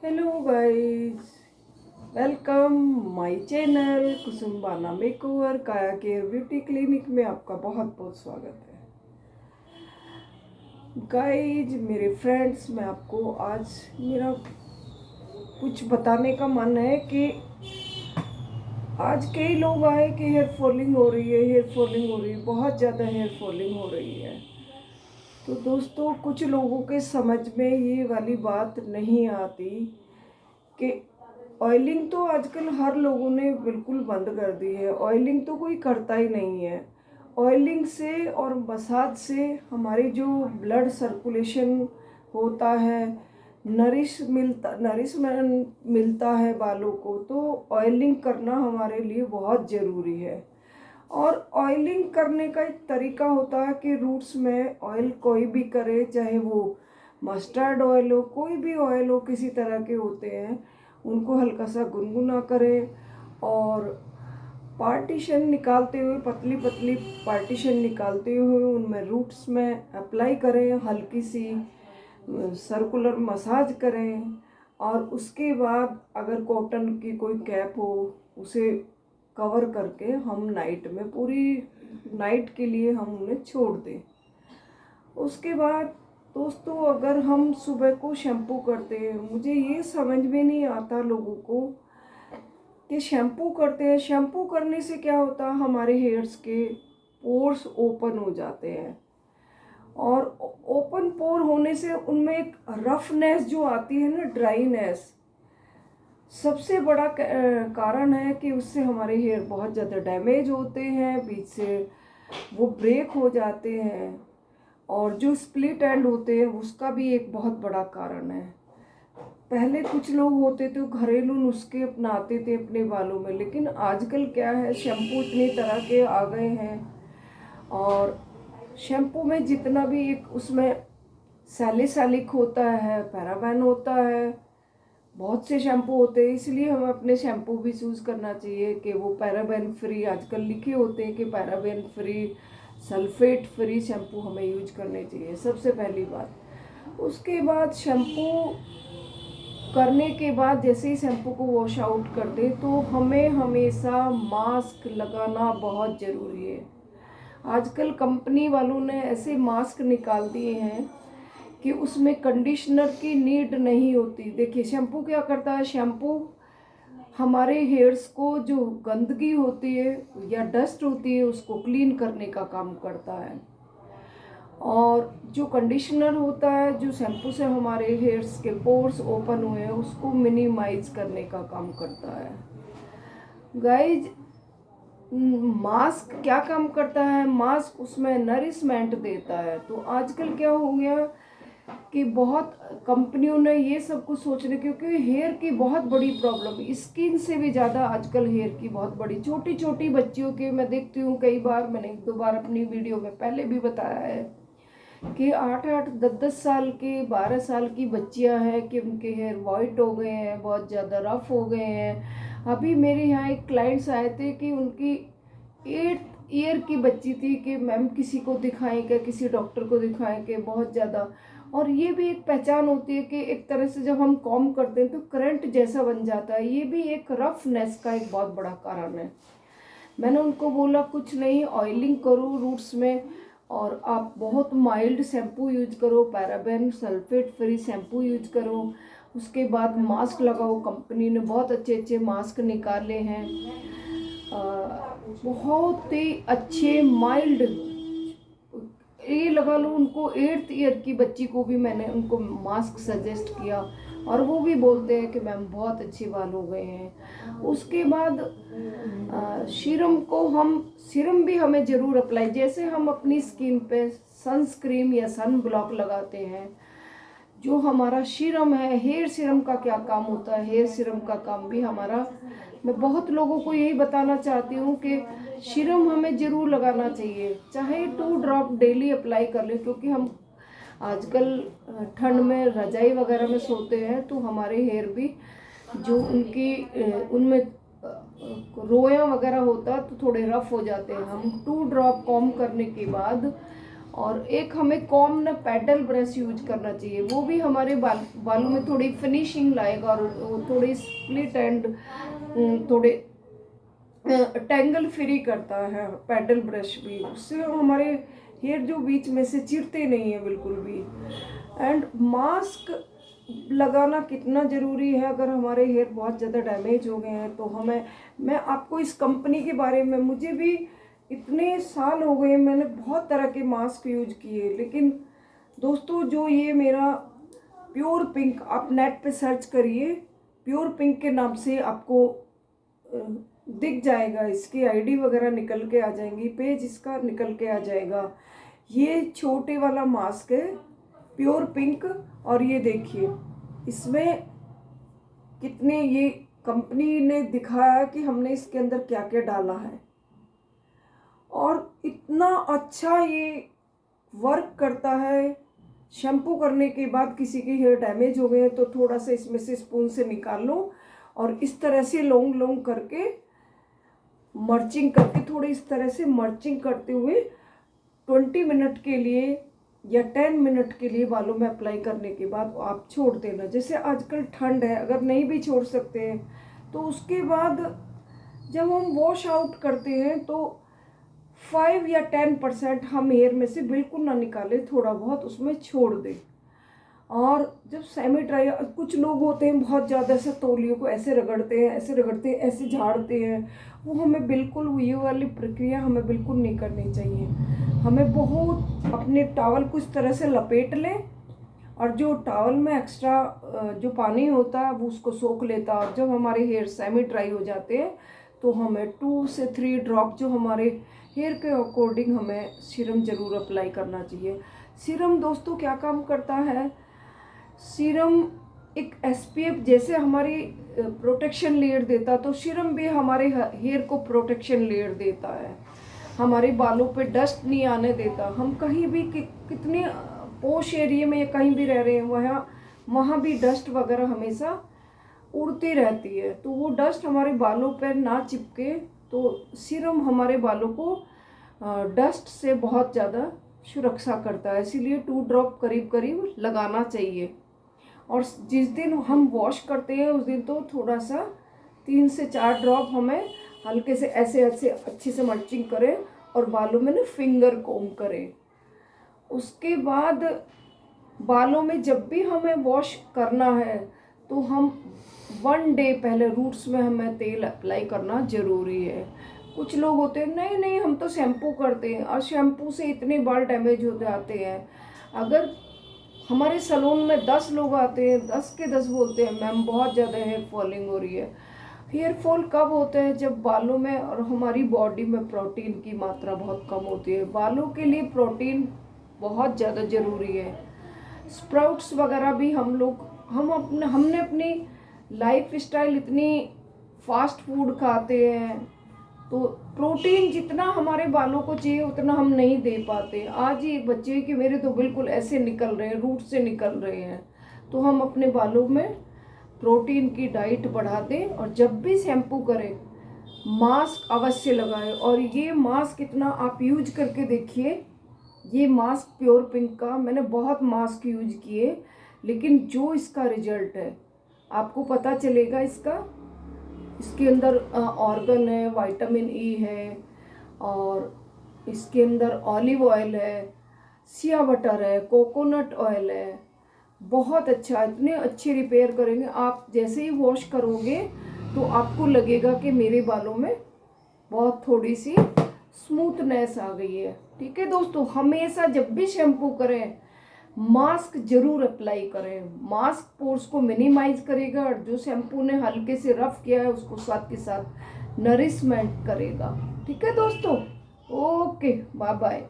Hello guys, welcome my channel Kusum बाना makeover काया care beauty clinic में आपका बहुत बहुत स्वागत है। गाइस मेरे फ्रेंड्स, मैं आपको आज मेरा कुछ बताने का मन है कि आज कई लोग आए कि हेयर फॉलिंग हो रही है, हेयर फॉलिंग हो रही है, बहुत ज़्यादा हेयर फॉलिंग हो रही है। तो दोस्तों, कुछ लोगों के समझ में ये वाली बात नहीं आती कि ऑयलिंग तो आजकल हर लोगों ने बिल्कुल बंद कर दी है। ऑयलिंग तो कोई करता ही नहीं है। ऑयलिंग से और मसाज से हमारी जो ब्लड सर्कुलेशन होता है, नरिशमेंट मिलता है बालों को, तो ऑयलिंग करना हमारे लिए बहुत ज़रूरी है। और ऑयलिंग करने का एक तरीका होता है कि रूट्स में ऑयल कोई भी करे, चाहे वो मस्टर्ड ऑयल हो, कोई भी ऑयल हो, किसी तरह के होते हैं, उनको हल्का सा गुनगुना करें और पार्टीशन निकालते हुए, पतली पतली पार्टीशन निकालते हुए उनमें रूट्स में अप्लाई करें, हल्की सी सर्कुलर मसाज करें। और उसके बाद अगर कॉटन की कोई कैप हो, उसे कवर करके हम नाइट में, पूरी नाइट के लिए हम उन्हें छोड़ दें। उसके बाद दोस्तों, अगर हम सुबह को शैम्पू करते हैं, मुझे ये समझ में नहीं आता लोगों को कि शैम्पू करते हैं, शैम्पू करने से क्या होता है, हमारे हेयर्स के पोर्स ओपन हो जाते हैं। और ओपन पोर होने से उनमें एक रफनेस जो आती है ना, ड्राईनेस, सबसे बड़ा कारण है कि उससे हमारे हेयर बहुत ज़्यादा डैमेज होते हैं, बीच से वो ब्रेक हो जाते हैं। और जो स्प्लिट एंड होते हैं, उसका भी एक बहुत बड़ा कारण है। पहले कुछ लोग होते थे घरेलू नुस्खे अपनाते थे अपने बालों में, लेकिन आजकल क्या है, शैम्पू इतनी तरह के आ गए हैं। और शैम्पू में जितना भी एक उसमें सैलिसाइलिक होता है, पैराबेन होता है, बहुत से शैम्पू होते हैं, इसलिए हमें अपने शैम्पू भी चूज़ करना चाहिए कि वो पैराबेन फ्री, आजकल लिखे होते हैं कि paraben free, sulphate free shampoo हमें यूज करने चाहिए, सबसे पहली बात। उसके बाद शैम्पू करने के बाद जैसे ही शैम्पू को वॉश आउट कर दे, तो हमें हमेशा मास्क लगाना बहुत ज़रूरी है। आजकल कंपनी वालों ने ऐसे मास्क निकाल दिए हैं कि उसमें कंडीशनर की नीड नहीं होती। देखिए शैम्पू क्या करता है, शैम्पू हमारे हेयर्स को जो गंदगी होती है या डस्ट होती है, उसको क्लीन करने का काम करता है। और जो कंडीशनर होता है, जो शैम्पू से हमारे हेयर्स के पोर्स ओपन हुए हैं, उसको मिनिमाइज करने का काम करता है। गाइज, मास्क क्या काम करता है, मास्क उसमें नरिशमेंट देता है। तो आजकल क्या हो गया कि बहुत कंपनियों ने ये सब कुछ सोच रहे, क्योंकि हेयर की बहुत बड़ी प्रॉब्लम, स्किन से भी ज़्यादा आजकल हेयर की बहुत बड़ी, छोटी छोटी बच्चियों के मैं देखती हूँ, कई बार मैंने एक दो बार अपनी वीडियो में पहले भी बताया है कि 8-8, 10-10 साल के, 12 साल की बच्चियां हैं कि उनके हेयर वाइट हो गए हैं, बहुत ज़्यादा रफ हो गए हैं। अभी मेरे यहाँ एक क्लाइंट्स आए थे कि उनकी 8th ईयर की बच्ची थी कि मैम किसी को दिखाएं क्या, किसी डॉक्टर को दिखाएं कि बहुत ज़्यादा। और ये भी एक पहचान होती है कि एक तरह से जब हम कॉम करते हैं तो करंट जैसा बन जाता है, ये भी एक रफनेस का एक बहुत बड़ा कारण है। मैंने उनको बोला कुछ नहीं, ऑयलिंग करो रूट्स में, और आप बहुत माइल्ड शैम्पू यूज करो, paraben sulphate free shampoo use करो। उसके बाद मास्क लगाओ, कंपनी ने बहुत अच्छे अच्छे मास्क निकाले हैं, बहुत ही अच्छे माइल्ड, ये लगा लो। उनको 8th ईयर की बच्ची को भी मैंने उनको मास्क सजेस्ट किया, और वो भी बोलते हैं कि मैम बहुत अच्छे बाल हो गए हैं। उसके बाद सीरम को हम, सीरम भी हमें ज़रूर अप्लाई, जैसे हम अपनी स्किन पे सनस्क्रीन या सन ब्लॉक लगाते हैं, जो हमारा सीरम है, हेयर सीरम का क्या काम होता है, हेयर सीरम का काम भी हमारा, मैं बहुत लोगों को यही बताना चाहती हूँ कि सीरम हमें ज़रूर लगाना चाहिए, चाहे 2 ड्रॉप डेली अप्लाई कर लें। क्योंकि हम आजकल ठंड में रजाई वगैरह में सोते हैं, तो हमारे हेयर भी जो उनकी उनमें रोया वगैरह होता है तो थोड़े रफ हो जाते हैं। हम 2 ड्रॉप कॉम करने के बाद और एक हमें कॉम ना पैडल ब्रश यूज करना चाहिए, वो भी हमारे बालों में थोड़ी फिनिशिंग लाएगा और वो थोड़ी स्प्लिट एंड थोड़े टैंगल फ्री करता है पैडल ब्रश भी, उससे हमारे हेयर जो बीच में से चिरते नहीं है बिल्कुल भी। एंड मास्क लगाना कितना ज़रूरी है, अगर हमारे हेयर बहुत ज़्यादा डैमेज हो गए हैं तो मैं आपको इस कंपनी के बारे में, मुझे भी इतने साल हो गए, मैंने बहुत तरह के मास्क यूज किए, लेकिन दोस्तों जो ये मेरा प्योर पिंक, आप नेट पे सर्च करिए, प्योर पिंक के नाम से आपको दिख जाएगा, इसकी आईडी वगैरह निकल के आ जाएंगी, पेज इसका निकल के आ जाएगा। ये छोटे वाला मास्क है प्योर पिंक, और ये देखिए इसमें कितने, ये कंपनी ने दिखाया कि हमने इसके अंदर क्या क्या डाला है, और इतना अच्छा ये वर्क करता है। शैम्पू करने के बाद किसी के हेयर डैमेज हो गए तो थोड़ा सा इसमें से स्पून से निकाल लो और इस तरह से लॉन्ग लॉन्ग करके मर्चिंग करके, थोड़ी इस तरह से मर्चिंग करते हुए 20 मिनट के लिए या 10 मिनट के लिए बालों में अप्लाई करने के बाद आप छोड़ देना। जैसे आजकल ठंड है, अगर नहीं भी छोड़ सकते हैं तो उसके बाद जब हम वॉश आउट करते हैं तो 5 या 10% हम हेयर में से बिल्कुल ना निकालें, थोड़ा बहुत उसमें छोड़ दें। और जब सेमी ड्राई, कुछ लोग होते हैं बहुत ज़्यादा ऐसे तौलियों को ऐसे रगड़ते हैं, ऐसे रगड़ते हैं, ऐसे झाड़ते हैं, वो हमें बिल्कुल, ये वाली प्रक्रिया हमें बिल्कुल नहीं करनी चाहिए। हमें बहुत अपने टॉवल को इस तरह से लपेट लें और जो टॉवल में एक्स्ट्रा जो पानी होता है वो उसको सोख लेता है, और जब हमारे हेयर सेमी ड्राई हो जाते हैं तो हमें 2 से 3 ड्रॉप जो हमारे हेयर के अकॉर्डिंग हमें सीरम ज़रूर अप्लाई करना चाहिए। सीरम दोस्तों क्या काम करता है, सीरम एक SPF जैसे हमारी प्रोटेक्शन लेयर देता, तो सीरम भी हमारे हेयर को प्रोटेक्शन लेयर देता है, हमारे बालों पे डस्ट नहीं आने देता। हम कहीं भी कितने पोश एरिया में या कहीं भी रह रहे हैं, वहाँ भी डस्ट वगैरह हमेशा उड़ती रहती है, तो वो डस्ट हमारे बालों पर ना चिपके, तो सीरम हमारे बालों को डस्ट से बहुत ज़्यादा सुरक्षा करता है। इसीलिए 2 ड्रॉप करीब करीब लगाना चाहिए। और जिस दिन हम वॉश करते हैं उस दिन तो थोड़ा सा 3 से 4 ड्रॉप हमें हल्के से ऐसे ऐसे अच्छे से मल्चिंग करें और बालों में ना फिंगर कोम करें। उसके बाद बालों में जब भी हमें वॉश करना है तो हम 1 डे पहले रूट्स में हमें तेल अप्लाई करना ज़रूरी है। कुछ लोग होते हैं नहीं नहीं हम तो शैम्पू करते हैं, और शैम्पू से इतने बाल डैमेज हो जाते हैं। अगर हमारे सैलून में 10 लोग आते हैं, 10 के 10 बोलते हैं मैम बहुत ज़्यादा हेयर फॉलिंग हो रही है। हेयर फॉल कब होता है, जब बालों में और हमारी बॉडी में प्रोटीन की मात्रा बहुत कम होती है। बालों के लिए प्रोटीन बहुत ज़्यादा ज़रूरी है। स्प्राउट्स वगैरह भी हमने अपनी लाइफ स्टाइल इतनी फास्ट फूड खाते हैं, तो प्रोटीन जितना हमारे बालों को चाहिए उतना हम नहीं दे पाते। आज ही एक बच्चे कि मेरे तो बिल्कुल ऐसे निकल रहे हैं, रूट से निकल रहे हैं, तो हम अपने बालों में प्रोटीन की डाइट बढ़ा दें। और जब भी शैम्पू करें मास्क अवश्य लगाएं। और ये मास्क इतना आप यूज करके देखिए, ये मास्क प्योर पिंक का, मैंने बहुत मास्क यूज किए, लेकिन जो इसका रिजल्ट है आपको पता चलेगा। इसके अंदर ऑर्गन है, विटामिन ई है, और इसके अंदर ऑलिव ऑयल है, सिया बटर है, कोकोनट ऑयल है, बहुत अच्छा, इतने अच्छे रिपेयर करेंगे। आप जैसे ही वॉश करोगे तो आपको लगेगा कि मेरे बालों में बहुत थोड़ी सी स्मूथनेस आ गई है। ठीक है दोस्तों, हमेशा जब भी शैम्पू करें मास्क जरूर अप्लाई करें। मास्क पोर्स को मिनिमाइज करेगा, और जो शैम्पू ने हल्के से रफ किया है उसको साथ के साथ नरिशमेंट करेगा। ठीक है दोस्तों, ओके, बाय बाय।